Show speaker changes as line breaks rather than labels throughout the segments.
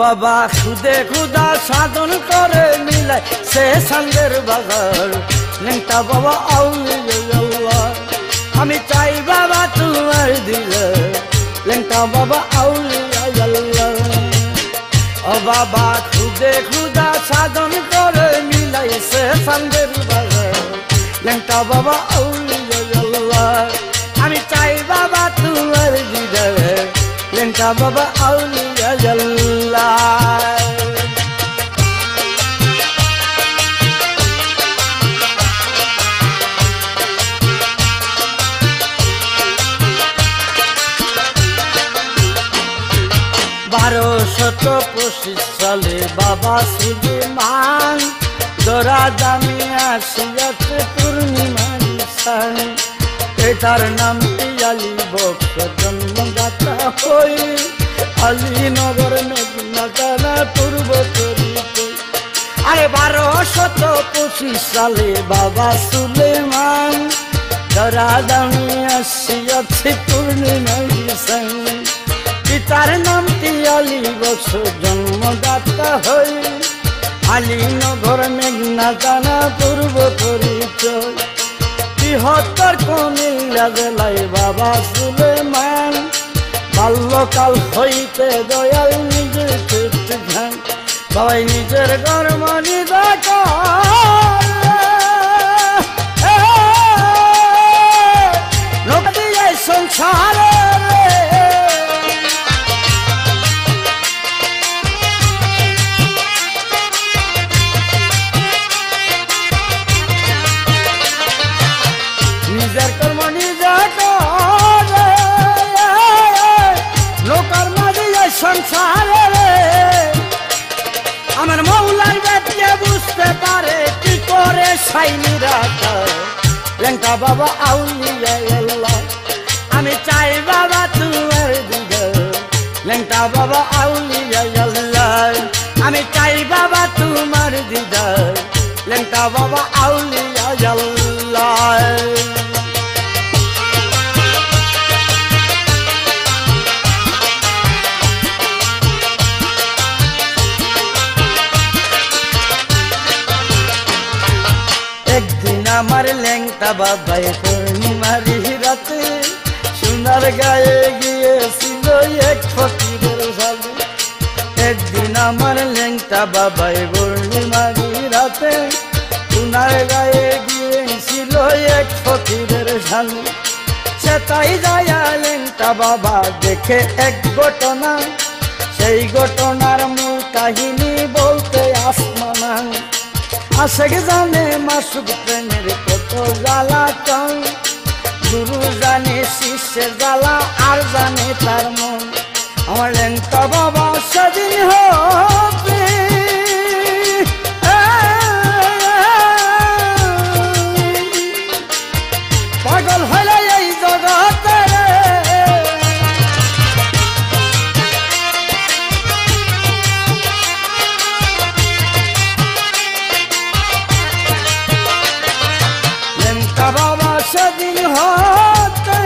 বাবা খুদে খুদা সাধন করে মিলাই সে সন্দের বাজার লেংটা বাবা আউলিয়া আমি চাই বাবা তোমার দিলে লেংটা বাবা আউলিয়া ও বাবা খুদে খুদা সাধন করে মিলাই সে সন্দের বাজার লেংটা বাবা আউলিয়া আমি চাই বাবা তোমার দিলে লেংটা বাবা আউলিয়া $1225 সালে বাবা সুলেমান দরা দামি আসিয়াছে পূর্ণিমার সান এটার নামটি আলী বক্স জন্মদাতা হই আলীনগর মেদিনা পূর্ব তরিতে আরে 1225 সালে বাবা সুলেমান দরা দামি আসিয়াছে পূর্ণিমার সান পিতার নামটি আলী বক্স জন্মদাতা হই আলীনগর মেঘনা জানা পূর্ব পরিচয় ৭৩ কুমিল্লা জেলায় বাবা সুলেমান বাল্যকাল হইতে দয়াল নিজের ধ্যান বাবাই নিজের কর্ম নিজে করে সংসারে নিজের কর্ম নিজে করে লোকের মাঝে সংসারে আমার মৌলাই ব্যক্তি বুঝতে পারে কি করে সাইনি রাখা লেংটা বাবা আউলিয়া আমি চাই বাবা তোমার দিদা লেংটা বাবা আউলিয়া আমি চাই বাবা তোমার দিদা লেংটা বাবা আউলিয়া একদিন আমার লেংটা বাবাই পূর্ণিমার রাতে সোনার গায়ে গিয়েছিল এক ফকিরের সাথে একদিন আমার লেংটা বাবাই পূর্ণিমার রাতে সোনার গায়ে গিয়েছিল এক ফকিরের সাথে সে তাই যায় লেংটা বাবা দেখে এক ঘটনা সেই ঘটনার মূল কাহিনী বলতে আসমানা আশেক জানে মাসুক প্রেমের কত জ্বালা টান গুরু জানে শিষ্যের জ্বালা আর জানে তার মন আমার লেংটা বাবা সেদিন হবে পাগল হইলে এই জগতে বাবা সেদিন হতে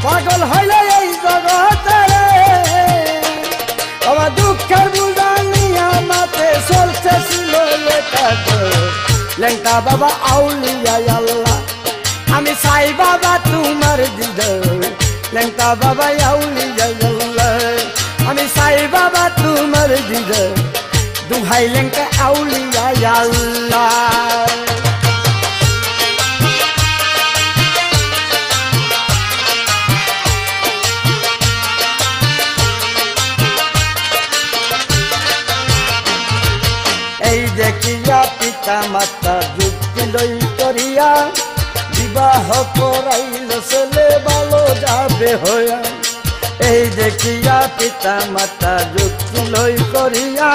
পাগল হইলে এই জগতে বাবা দুঃখের বুঝা নিয়া মাতে চলতেছিল লেংটা বাবা আউলিয়া আল্লাহ আমি চাই বাবা তোমার দিদা লেংটা বাবা আউলিয়া আল্লাহ আমি চাই বাবা তোমার দিদা দুহাই লেংটা আউলিয়া আল্লাহ এই দেখিয়া পিতা মাতা যুক্তি লই করিয়া বিবাহ করাইল ছেলে ভালো যাবে হইয়া এই দেখিয়া পিতা মাতা যুক্তি লই করিয়া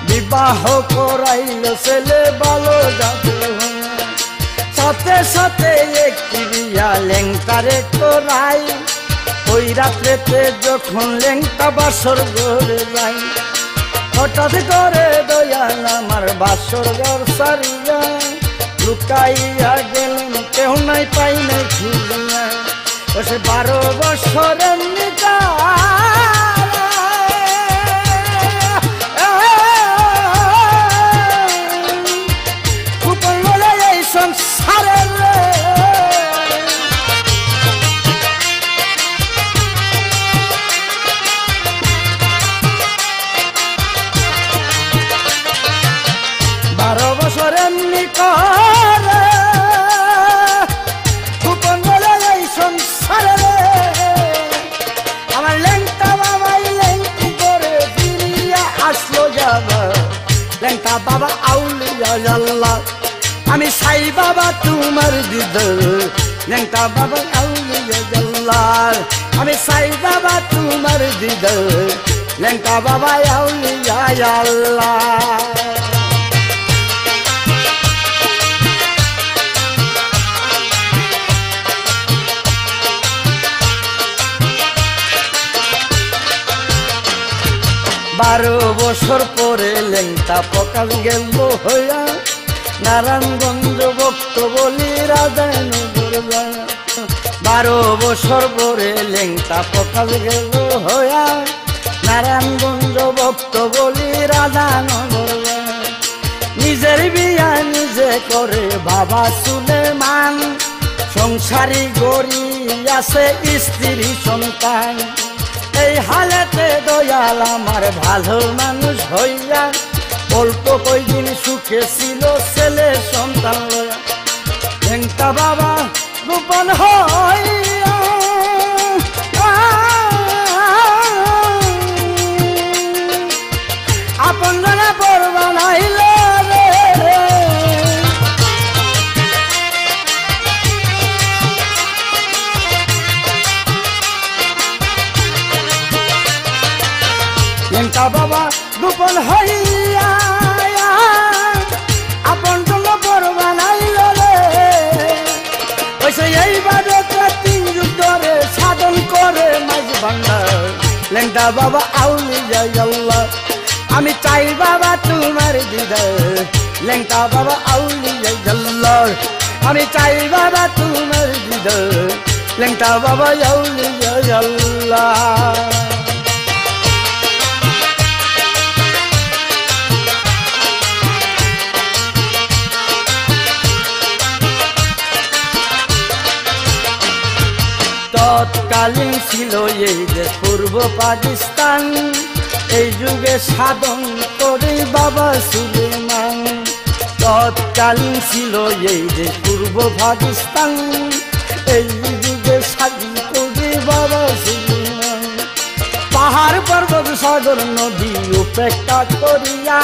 বিবাহ করাইল ছেলে ভালো যাবে হইয়া সাথে সাথে এক ক্রিয়া লেংটারে করাই ওই রাত্রেতে যখন লেংটা বাসর ঘরে যাই হঠাৎ করে দয়াল আমার বাসর ঘর সারিয়া লুকাইয়া গেলেন কেউ নাই পাই নাই খুঁজিয়া 12 বছরের নিতা সংসারে রে বারো বছর এমনি করে গোপন বলে এই সংসারে রে আমার লেংটা বাবাই লেংটি করে ফিরিয়া আসলো যাবা লেংটা বাবা আউলিয়া আল্লাহ আমি সাই বাবা তোমার দিদার লেংটা বাবা আউলিয়া আল্লাহ আমি সাই বাবা তোমার দিদার লেংটা বাবা আউলিয়া আল্লাহ বারো বছর পরে লেংটা প্রকাশ গেল হইয়া নারায়ণগঞ্জ ভক্ত বলি রাধানগর 12 বছর পরে লেংটা প্রকাশ গেল হইয়া নারায়ণগঞ্জ ভক্ত বলি রাধানগর নিজের বিয়া নিজে করে বাবা সুলেমান সংসারী গড়ি আছে স্ত্রী সন্তান এই হালেতে দয়াল আমার ভালো মানুষ হইয়া অল্প কয়দিন সুখে ছিল ছেলে সন্তান লয়া লেংটা বাবা গোপন হইয়া আপন জনে পড়বা নাইল রে লেংটা বাবা গোপন হইয়া আপন জনে পড়বা নাইল রে ওইসে এইবারে 3 যুগ ধরে সাধন করে মাঝ ভান্ডার লেংটা বাবা আউলিয়া আল্লাহ আমি চাই বাবা তোমার দিদার লেংটা বাবা আউলিয়া আল্লাহ আমি চাই বাবা তোমার দিদার লেংটা বাবা আউলিয়া আল্লাহ তৎকালীন ছিল এই যে পূর্ব পাকিস্তান এই যুগে সাধন করে বাবা সুলেমান তৎকালীন ছিল এই যে পূর্ব পাকিস্তান এই যুগে সাধন করে বাবা সুলেমান পাহাড় পর্বত সাগর নদী উপেক্ষা করিয়া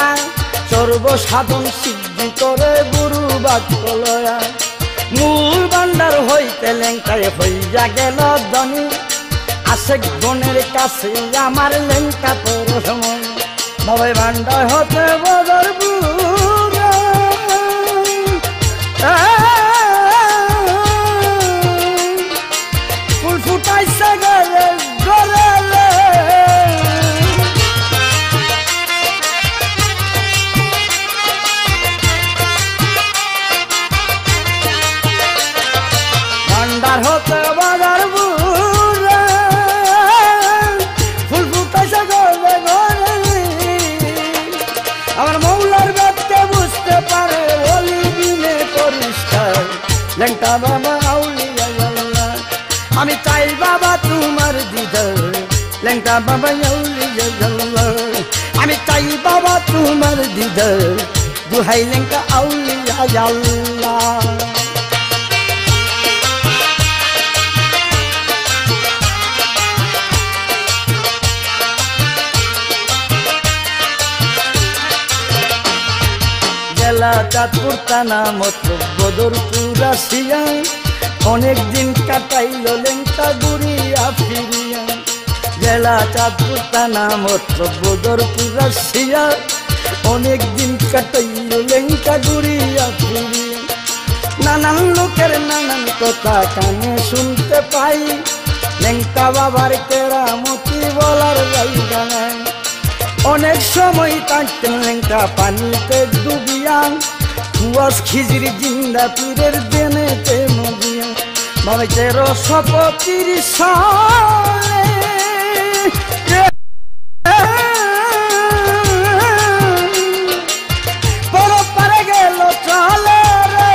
সর্বসাধন সিদ্ধি করে গুরু বাক্য লয়া মূল ভান্ডার হইতে লেংটায় হইয়া গেল ধনী আশেক গণের কাছে আমার লেংটা প্রথম বাবাই ভান্ডার হতে বদর ফুল ফুটাইছে গলে গলে ভান্ডার হতে বাজার বুড়া ফুল ফুটাইছে গলে গলে আমার মৌলার ব্যক্তি বুঝতে পারে বলি দিনে পরিষ্কার লেংটা বাবা আউলিয়া আল্লাহ আমি চাই বাবা তোমার দিদার লেংটা বাবা আউলিয়া আল্লাহ আমি চাই বাবা তোমার দিদার দুহাই লেংটা আউলিয়া আল্লাহ জেলা চাঁদপুর থানা মতলব বদরপুর আসিয়া অনেক দিন কাটাইল লেংটা ঘুরিয়া ফিরিয়া জেলা চাঁদপুর থানা মতলব বদরপুর আসিয়া অনেক দিন কাটাইল লেংটা ঘুরিয়া ফিরিয়া নানান লোকের নানান কথা কানে শুনতে পাই লেংটা বাবার কেরামতি বলার জায়গা নাই অনেক সময় থাকতেন লেংটা পানিতে ডুবিয়া কুয়াশ খিজির জিন্দা পীরের দেনেতে নদিয়া বাবা 1335 সালে পরপারে গেল চলে রে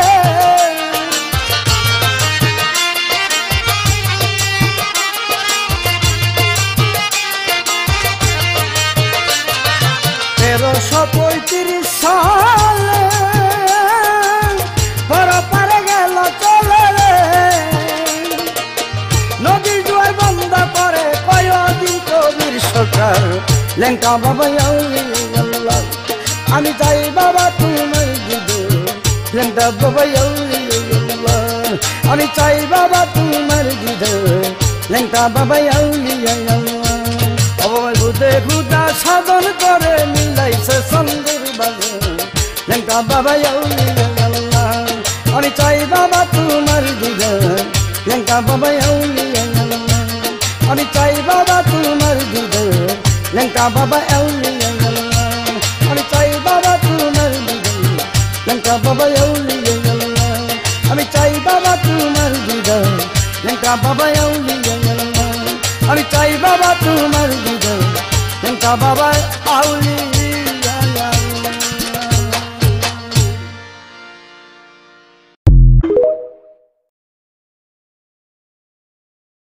লেঙ্কা বাবা আউলিয়া আল্লাহ আমি চাই বাবা তোমার দিদার লেঙ্কা বাবা আউলিয়া আল্লাহ আমি চাই বাবা তোমার দিদার লেঙ্কা বাবা আউলিয়া আল্লাহ অবয় খুদে খুদা সাধন করে মিলাইছে সুন্দর বাজার লেঙ্কা বাবা আউলিয়া আল্লাহ আমি চাই বাবা তোমার দিদার লেঙ্কা বাবা আউলিয়া আল্লাহ আমি চাই বাবা তোমার দিদার লেঙ্কা বাবা আউলিয়া আল্লাহ আমি চাই বাবা তোমার দিদার লেঙ্কা বাবা আউলিয়া আল্লাহ আমি চাই বাবা তোমার দিদার লেঙ্কা বাবা আউলিয়া আল্লাহ আমি চাই বাবা তোমার দিদার লেঙ্কা বাবা